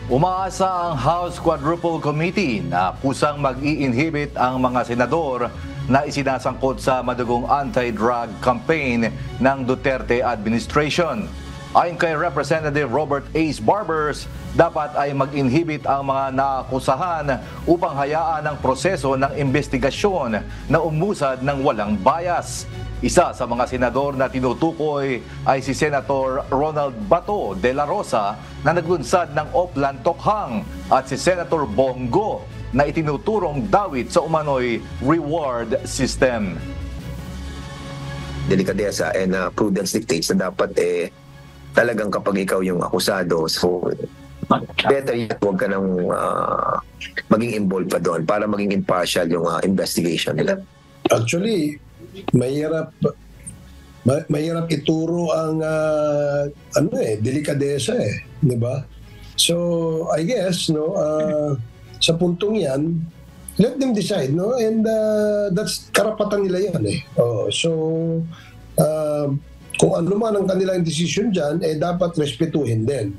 Umaasa ang House Quadruple Committee na kusang mag-i-inhibit ang mga senador na isinasangkot sa madugong anti-drug campaign ng Duterte administration. Ayon kay Representative Robert Ace Barbers, dapat ay mag-inhibit ang mga naakusahan upang hayaan ang proseso ng investigasyon na umusad ng walang bias. Isa sa mga senador na tinutukoy ay si Senator Ronald Bato de la Rosa na naglunsad ng Oplan Tokhang at si Senator Bongo na itinuturong dawit sa umano'y reward system. Delikadesa and prudence dictates na dapat talagang kapag ikaw yung akusado, so better yet huwag ka nang maging involved pa doon para maging impartial yung investigation nila. Actually, mahirap ituro ang delikadesa di ba? So I guess sa puntong 'yan, let them decide, and that's karapatan nila 'yan so kung ano man ang kanilang decision diyan dapat respetuhin din.